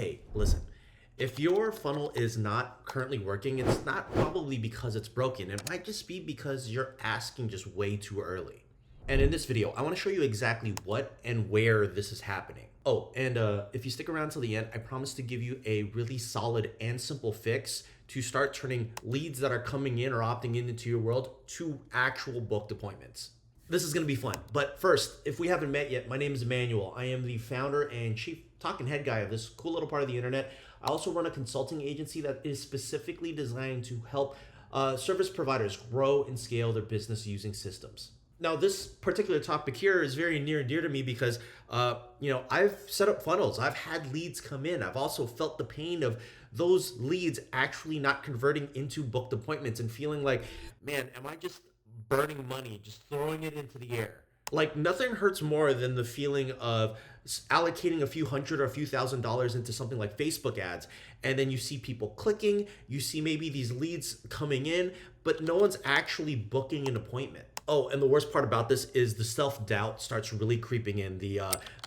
Hey, listen, if your funnel is not currently working, it's not probably because it's broken. It might just be because you're asking just way too early. And in this video, I want to show you exactly what and where this is happening. Oh, and if you stick around till the end, I promise to give you a really solid and simple fix to start turning leads that are coming in or opting in into your world to actual booked appointments. This is going to be fun. But first, if we haven't met yet, my name is Emmanuel. I am the founder and chief talking head guy of this cool little part of the internet. I also run a consulting agency that is specifically designed to help service providers grow and scale their business using systems. Now, this particular topic here is very near and dear to me because, I've set up funnels. I've had leads come in. I've also felt the pain of those leads actually not converting into booked appointments and feeling like, man, am I just burning money, just throwing it into the air? Like, nothing hurts more than the feeling of allocating a few hundred or a few $1,000s into something like Facebook ads, and then you see people clicking, you see maybe these leads coming in, but no one's actually booking an appointment. Oh, and the worst part about this is the self-doubt starts really creeping in.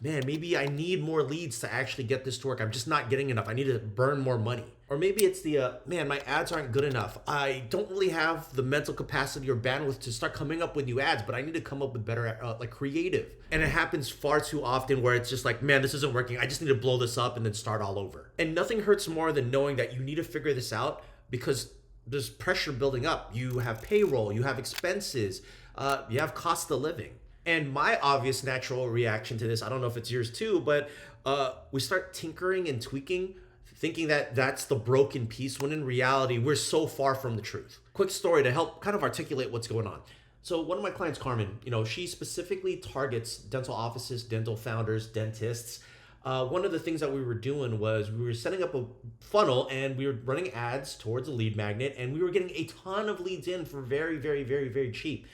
Man, maybe I need more leads to actually get this to work. I'm just not getting enough. I need to burn more money. Or maybe it's man, my ads aren't good enough. I don't really have the mental capacity or bandwidth to start coming up with new ads, but I need to come up with better, creative. And it happens far too often where it's just like, man, this isn't working. I just need to blow this up and then start all over. And nothing hurts more than knowing that you need to figure this out because there's pressure building up. You have payroll, you have expenses, you have cost of living. And my obvious natural reaction to this, I don't know if it's yours too, but we start tinkering and tweaking, thinking that that's the broken piece, when in reality, we're so far from the truth. Quick story to help kind of articulate what's going on. So one of my clients, Carmen, she specifically targets dental offices, dental founders, dentists. One of the things that we were doing was we were setting up a funnel and we were running ads towards a lead magnet, and we were getting a ton of leads in for very, very, very, very cheap.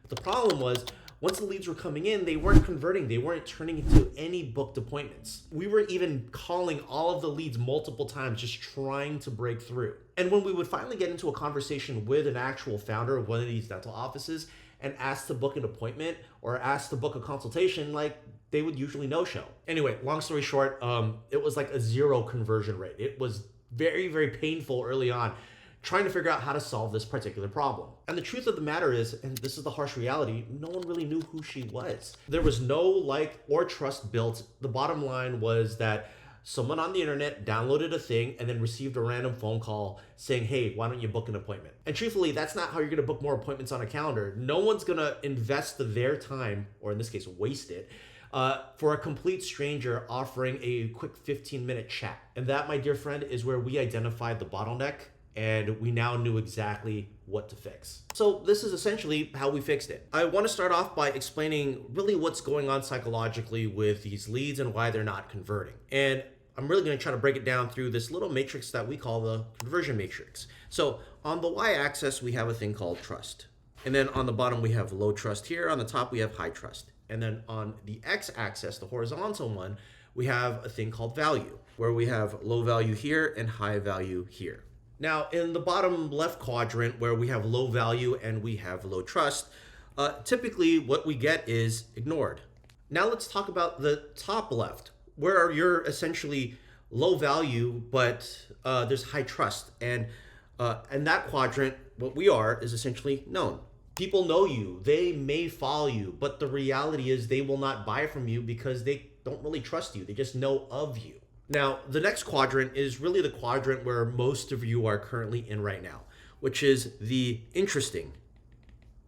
But the problem was, once the leads were coming in, they weren't converting. They weren't turning into any booked appointments. We were even calling all of the leads multiple times, just trying to break through. And when we would finally get into a conversation with an actual founder of one of these dental offices and ask to book an appointment or ask to book a consultation, they would usually no-show. Anyway, long story short, it was like a 0 conversion rate. It was very, very painful early on, trying to figure out how to solve this particular problem. And the truth of the matter is, and this is the harsh reality, no one really knew who she was. There was no like or trust built. The bottom line was that someone on the internet downloaded a thing and then received a random phone call saying, hey, why don't you book an appointment? And truthfully, that's not how you're gonna book more appointments on a calendar. No one's gonna invest their time, or in this case, waste it, for a complete stranger offering a quick 15-minute chat. And that, my dear friend, is where we identified the bottleneck, and we now knew exactly what to fix. So this is essentially how we fixed it. I want to start off by explaining really what's going on psychologically with these leads and why they're not converting. And I'm really going to try to break it down through this little matrix that we call the conversion matrix. So on the y-axis, we have a thing called trust. And then on the bottom, we have low trust here. On the top, we have high trust. And then on the x-axis, the horizontal one, we have a thing called value, where we have low value here and high value here. Now, in the bottom left quadrant, where we have low value and we have low trust, typically what we get is ignored. Now let's talk about the top left, where you're essentially low value, but there's high trust. And in that quadrant, what we are is essentially known. People know you, they may follow you, but the reality is they will not buy from you because they don't really trust you. They just know of you. Now, the next quadrant is really the quadrant where most of you are currently in right now, which is the interesting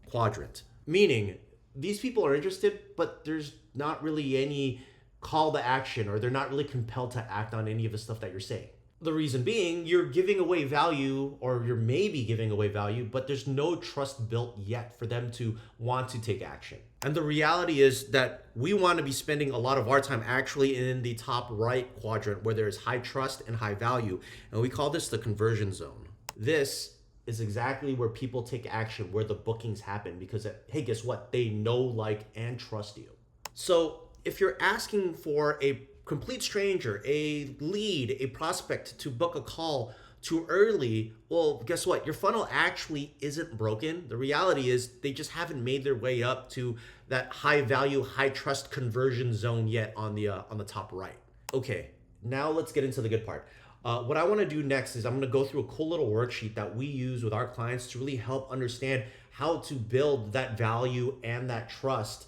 quadrant. Meaning, these people are interested, but there's not really any call to action, or they're not really compelled to act on any of the stuff that you're saying. The reason being, you're giving away value, or you're maybe giving away value, but there's no trust built yet for them to want to take action. And the reality is that we want to be spending a lot of our time actually in the top right quadrant, where there's high trust and high value. And we call this the conversion zone. This is exactly where people take action, where the bookings happen, because, hey, guess what? They know, like, and trust you. So if you're asking for a complete stranger, a lead, a prospect to book a call too early, well, guess what? Your funnel actually isn't broken. The reality is they just haven't made their way up to that high value, high trust conversion zone yet on the top right. Okay, Now let's get into the good part. What I want to do next is I'm going to go through a cool little worksheet that we use with our clients to really help understand how to build that value and that trust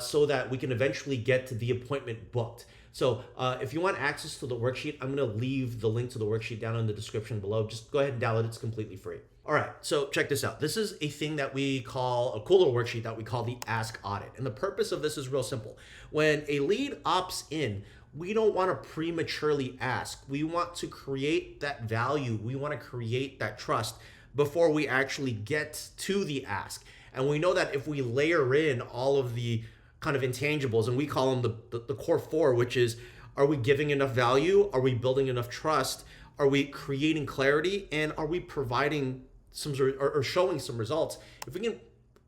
so that we can eventually get to the appointment booked. So if you want access to the worksheet, I'm going to leave the link to the worksheet down in the description below. Just go ahead and download it. It's completely free. All right, so check this out. This is a thing that we call a cool little worksheet that we call the Ask Audit. And the purpose of this is real simple. When a lead opts in, we don't want to prematurely ask. We want to create that value. We want to create that trust before we actually get to the ask. And we know that if we layer in all of the kind of intangibles, and we call them the core four, which is, are we giving enough value? Are we building enough trust? Are we creating clarity? And are we providing some or showing some results? If we can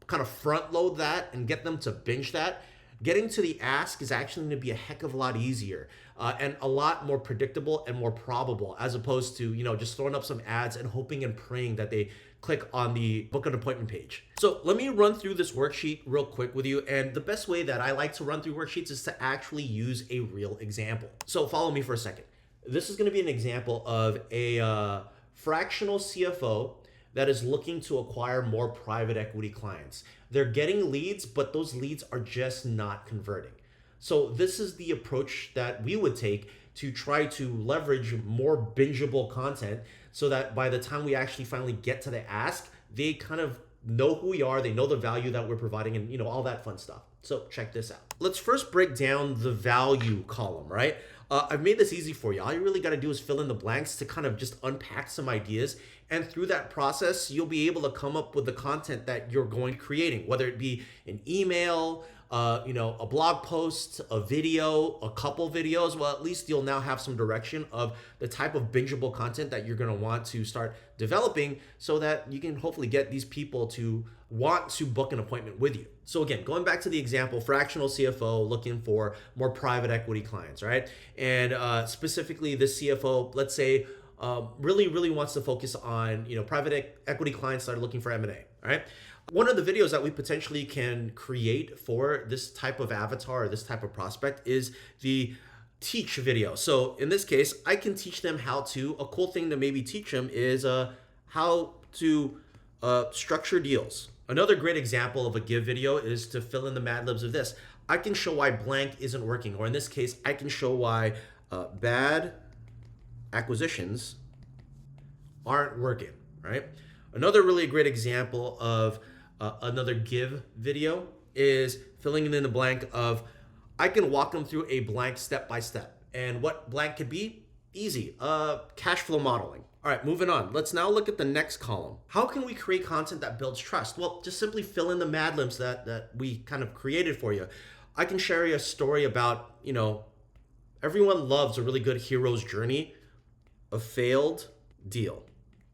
kind of front load that and get them to binge that, getting to the ask is actually going to be a heck of a lot easier and a lot more predictable and more probable, as opposed to, you know, just throwing up some ads and hoping and praying that they click on the book an appointment page. So let me run through this worksheet real quick with you. And the best way that I like to run through worksheets is to actually use a real example. So follow me for a second. This is going to be an example of a fractional CFO that is looking to acquire more private equity clients. They're getting leads, but those leads are just not converting. So this is the approach that we would take to try to leverage more bingeable content so that by the time we actually finally get to the ask, they kind of know who we are, they know the value that we're providing, and, you know, all that fun stuff. So check this out. Let's first break down the value column, right? I've made this easy for you. All you really got to do is fill in the blanks to kind of just unpack some ideas. And through that process, you'll be able to come up with the content that you're going to be creating, whether it be an email, you know, a blog post, a video, a couple videos. Well, at least you'll now have some direction of the type of bingeable content that you're going to want to start developing so that you can hopefully get these people to want to book an appointment with you. So again, going back to the example, fractional CFO looking for more private equity clients, right? And specifically this CFO, let's say, really wants to focus on, you know, private equity clients that are looking for M&A, all right? One of the videos that we potentially can create for this type of avatar or this type of prospect is the teach video. So in this case, I can teach them how to, a cool thing to maybe teach them is how to structure deals. Another great example of a give video is to fill in the Mad Libs of this. I can show why blank isn't working, or in this case, I can show why bad acquisitions aren't working, right? Another really great example of another give video is filling in the blank of, I can walk them through a blank step by step. And what blank could be? Easy, cash flow modeling. All right, moving on. Let's now look at the next column. How can we create content that builds trust? Well, just simply fill in the Mad Libs that we kind of created for you. I can share you a story about, you know, everyone loves a really good hero's journey, a failed deal.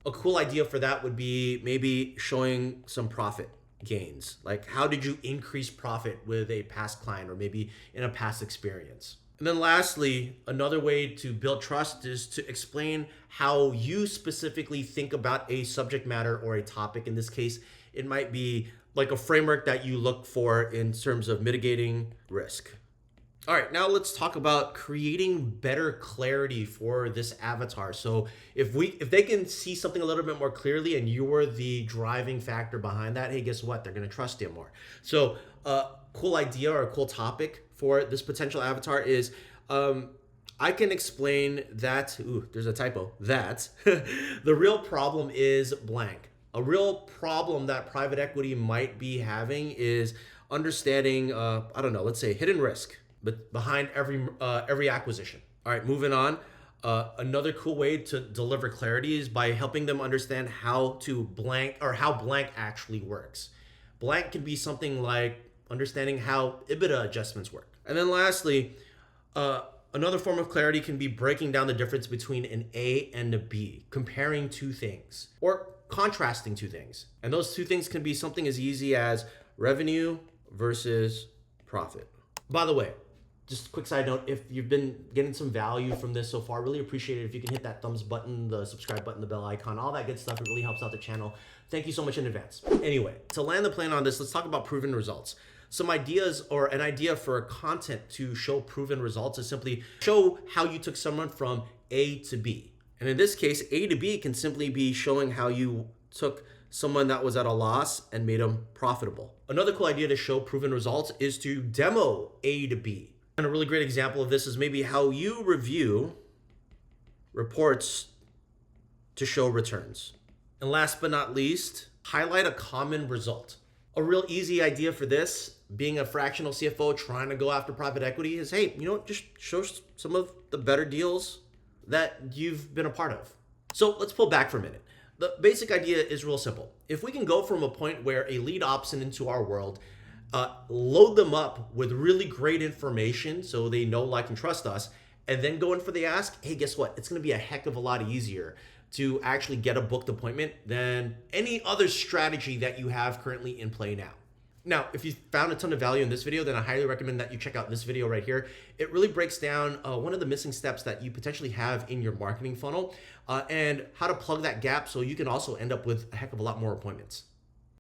A cool idea for that would be maybe showing some profit gains. Like, how did you increase profit with a past client or maybe in a past experience? And then lastly, another way to build trust is to explain how you specifically think about a subject matter or a topic. In this case, it might be like a framework that you look for in terms of mitigating risk. All right, now let's talk about creating better clarity for this avatar. So if they can see something a little bit more clearly and you're the driving factor behind that, hey, guess what? They're gonna trust you more. So cool idea or a cool topic for this potential avatar is I can explain that, there's a typo, that the real problem is blank. A real problem that private equity might be having is understanding, I don't know, let's say hidden risk behind every acquisition. All right, moving on. Another cool way to deliver clarity is by helping them understand how blank actually works. Blank can be something like understanding how EBITDA adjustments work. And then lastly, another form of clarity can be breaking down the difference between an A and a B, comparing two things or contrasting two things. And those two things can be something as easy as revenue versus profit. By the way, just a quick side note, if you've been getting some value from this so far, really appreciate it if you can hit that thumbs button, the subscribe button, the bell icon, all that good stuff. It really helps out the channel. Thank you so much in advance. Anyway, to land the plane on this, let's talk about proven results. Some ideas, or an idea for content to show proven results, is simply show how you took someone from A to B. And in this case, A to B can simply be showing how you took someone that was at a loss and made them profitable. Another cool idea to show proven results is to demo A to B. And a really great example of this is maybe how you review reports to show returns. And last but not least, highlight a common result. A real easy idea for this, being a fractional CFO trying to go after private equity, is, hey, just show some of the better deals that you've been a part of. So let's pull back for a minute. The basic idea is real simple. If we can go from a point where a lead opts into our world, load them up with really great information so they know, like, and trust us, and then go in for the ask, hey, guess what? It's going to be a heck of a lot easier to actually get a booked appointment than any other strategy that you have currently in play now. Now, if you found a ton of value in this video, then I highly recommend that you check out this video right here. It really breaks down one of the missing steps that you potentially have in your marketing funnel and how to plug that gap so you can also end up with a heck of a lot more appointments.